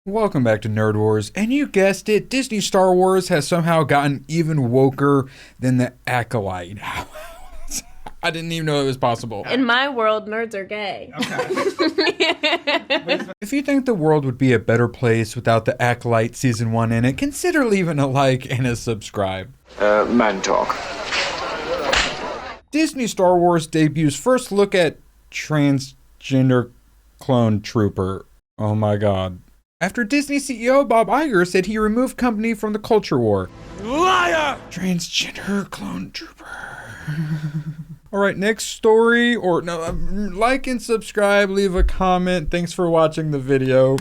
Welcome back to Nerd Wars, and you guessed it, Disney Star Wars has somehow gotten even woker than the Acolyte. I didn't even know it was possible. In my world, nerds are gay. Okay. If you think the world would be a better place without the Acolyte Season 1 in it, consider leaving a like and a subscribe. Man talk. Disney Star Wars debuts first look at transgender clone trooper. Oh my god. After Disney CEO Bob Iger said he removed company from the culture war. Liar! Transgender clone trooper. Alright, next story, or no, like and subscribe, leave a comment. Thanks for watching the video.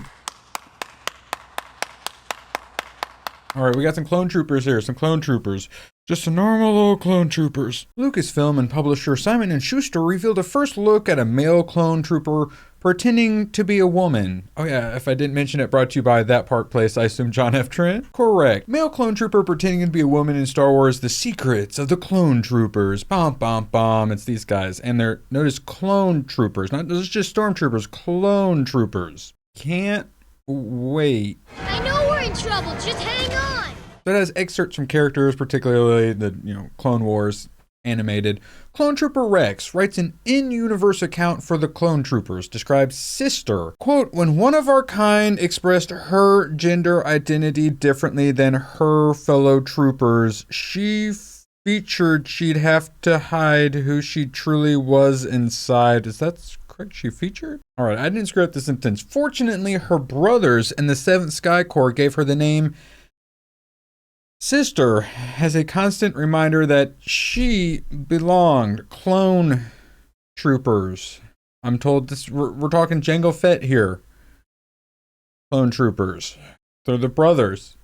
Alright, we got some clone troopers here, some clone troopers. Just some normal old clone troopers. Lucasfilm and publisher Simon & Schuster revealed a first look at a male clone trooper pretending to be a woman. Oh yeah, if I didn't mention it, brought to you by That Park Place, I assume John F. Trent? Correct. Male clone trooper pretending to be a woman in Star Wars, The Secrets of the Clone Troopers. Bom, bom, bom. It's these guys. And they're, notice, clone troopers. Not just stormtroopers, clone troopers. Can't wait. I know we're in trouble, just hang on! So it has excerpts from characters, particularly the, Clone Wars animated. Clone Trooper Rex writes an in-universe account for the Clone Troopers, describes Sister. Quote, when one of our kind expressed her gender identity differently than her fellow troopers, she featured she'd have to hide who she truly was inside. Is that correct? She featured? Alright, I didn't screw up the sentence. Fortunately, her brothers in the 7th Sky Corps gave her the name Sister as a constant reminder that she belonged. Clone troopers. I'm told this, we're talking Jango Fett here. Clone troopers. They're the brothers.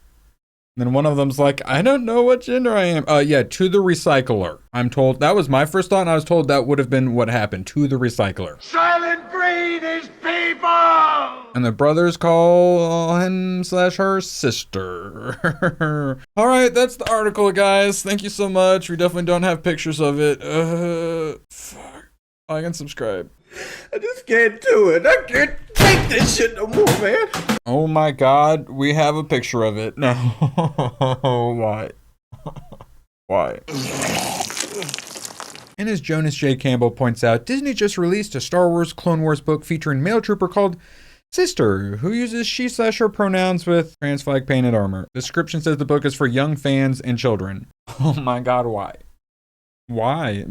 And then one of them's like, I don't know what gender I am. Yeah, to the recycler. I'm told, that was my first thought, and I was told that would have been what happened. To the recycler. Silent breed is people! And the brothers call him/her sister. All right, that's the article, guys. Thank you so much. We definitely don't have pictures of it. Fuck. Like and subscribe. I just can't do it. I can't take this shit no more, man. Oh my god, we have a picture of it. No. Why? Why? And as Jonas J. Campbell points out, Disney just released a Star Wars Clone Wars book featuring male trooper called Sister, who uses she/her pronouns with trans flag painted armor. The description says the book is for young fans and children. Oh my god, why? Why?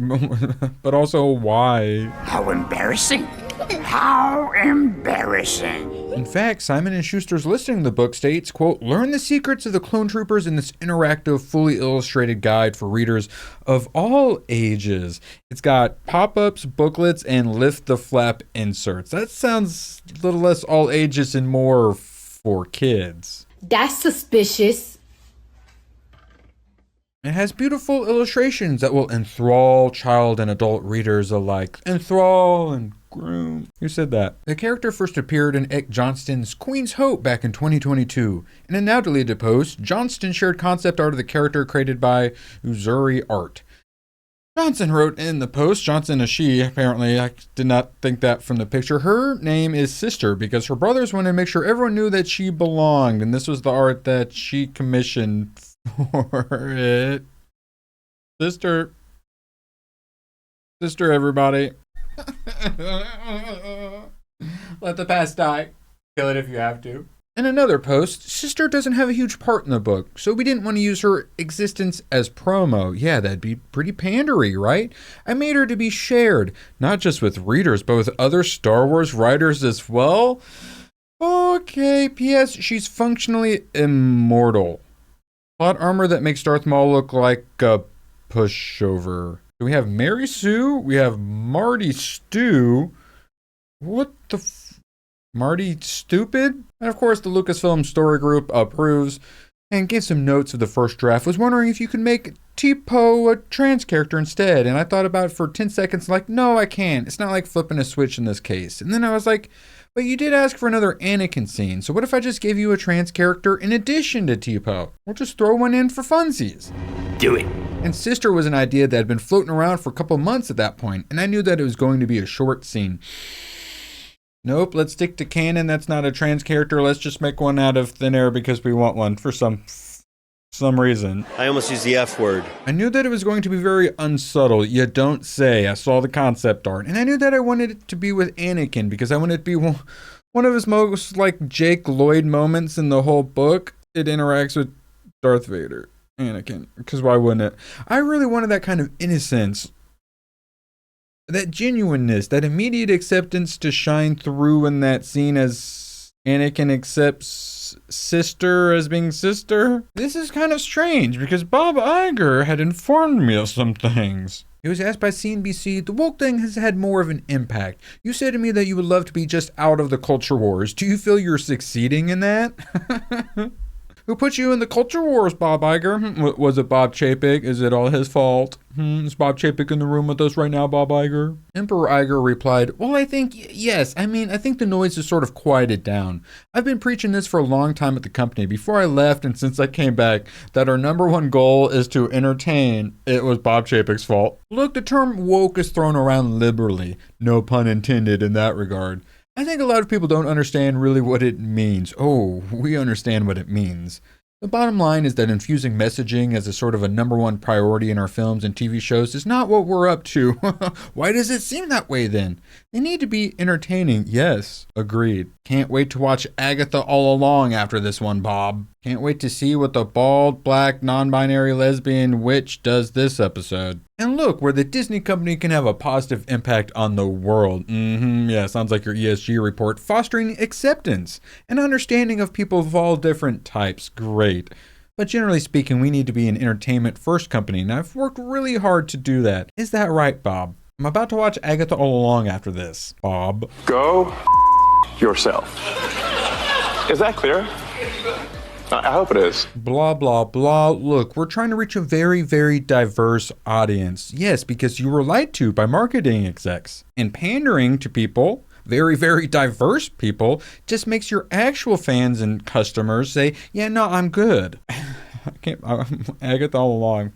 But also, why? How embarrassing. How embarrassing. In fact, Simon & Schuster's listing of the book states, quote, learn the secrets of the clone troopers in this interactive, fully illustrated guide for readers of all ages. It's got pop-ups, booklets, and lift the flap inserts. That sounds a little less all ages and more for kids. That's suspicious. It has beautiful illustrations that will enthrall child and adult readers alike. Enthrall and groom. Who said that? The character first appeared in Eck Johnston's Queen's Hope back in 2022. In a now deleted post, Johnston shared concept art of the character created by Uzuri Art. Johnson wrote in the post, Johnson is she, apparently, I did not think that from the picture. Her name is Sister because her brothers wanted to make sure everyone knew that she belonged, and this was the art that she commissioned for it. Sister, everybody. Let the past die. Kill it if you have to. In another post, Sister doesn't have a huge part in the book, so we didn't want to use her existence as promo. Yeah, that'd be pretty pandery, right? I made her to be shared, not just with readers, but with other Star Wars writers as well. Okay, P.S. She's functionally immortal. Plot armor that makes Darth Maul look like a pushover. We have Mary Sue. We have Marty Stew. What the Marty Stupid? And of course, the Lucasfilm Story Group approves and gave some notes of the first draft. Was wondering if you could make T-Po a trans character instead. And I thought about it for 10 seconds, like, no, I can't. It's not like flipping a switch in this case. And then I was like, but you did ask for another Anakin scene, so what if I just gave you a trans character in addition to T-Po? We'll just throw one in for funsies. Do it. And Sister was an idea that had been floating around for a couple months at that point, and I knew that it was going to be a short scene. Nope, let's stick to canon. That's not a trans character. Let's just make one out of thin air because we want one for some reason. I almost used the F word. I knew that it was going to be very unsubtle. You don't say. I saw the concept art. And I knew that I wanted it to be with Anakin because I wanted it to be one of his most like Jake Lloyd moments in the whole book. It interacts with Darth Vader, Anakin, because why wouldn't it? I really wanted that kind of innocence, that genuineness, that immediate acceptance to shine through in that scene as Anakin accepts sister as being sister. This is kind of strange because Bob Iger had informed me of some things. He was asked by CNBC, the woke thing has had more of an impact. You said to me that you would love to be just out of the culture wars. Do you feel you're succeeding in that? Who put you in the culture wars, Bob Iger? Was it Bob Chapek? Is it all his fault? Is Bob Chapek in the room with us right now, Bob Iger? Emperor Iger replied, well, I think, yes. I think the noise has sort of quieted down. I've been preaching this for a long time at the company. Before I left and since I came back, that our number one goal is to entertain. It was Bob Chapek's fault. Look, the term woke is thrown around liberally. No pun intended in that regard. I think a lot of people don't understand really what it means. Oh, we understand what it means. The bottom line is that infusing messaging as a sort of a number one priority in our films and TV shows is not what we're up to. Why does it seem that way then? They need to be entertaining. Yes, agreed. Can't wait to watch Agatha All Along after this one, Bob. Can't wait to see what the bald, black, non-binary lesbian witch does this episode. And look, where the Disney company can have a positive impact on the world. Yeah, sounds like your ESG report. Fostering acceptance and understanding of people of all different types. Great. But generally speaking, we need to be an entertainment first company, and I've worked really hard to do that. Is that right, Bob? I'm about to watch Agatha All Along after this, Bob. Go yourself. Is that clear? I hope it is. Blah, blah, blah. Look, we're trying to reach a very, very diverse audience. Yes, because you were lied to by marketing execs. And pandering to people, very, very diverse people, just makes your actual fans and customers say, yeah, no, I'm good. Agatha All Along.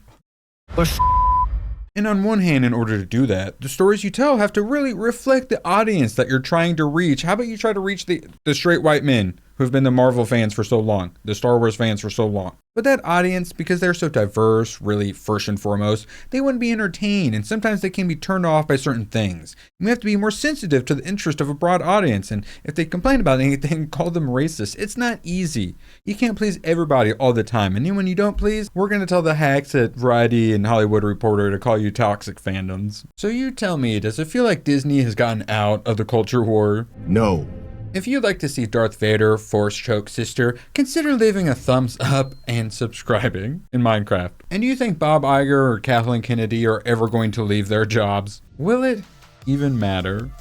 And on one hand, in order to do that, the stories you tell have to really reflect the audience that you're trying to reach. How about you try to reach the straight white men who've been the Marvel fans for so long, the Star Wars fans for so long? But that audience, because they're so diverse, really first and foremost, they wouldn't be entertained, and sometimes they can be turned off by certain things. We have to be more sensitive to the interest of a broad audience, and if they complain about anything, call them racist. It's not easy. You can't please everybody all the time, and anyone you don't please, we're going to tell the hacks at Variety and Hollywood Reporter to call you toxic fandoms. So you tell me, does it feel like Disney has gotten out of the culture war? No. If you'd like to see Darth Vader force choke sister, consider leaving a thumbs up and subscribing in Minecraft. And do you think Bob Iger or Kathleen Kennedy are ever going to leave their jobs? Will it even matter?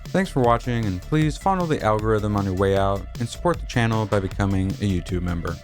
Thanks for watching, and please follow the algorithm on your way out and support the channel by becoming a YouTube member.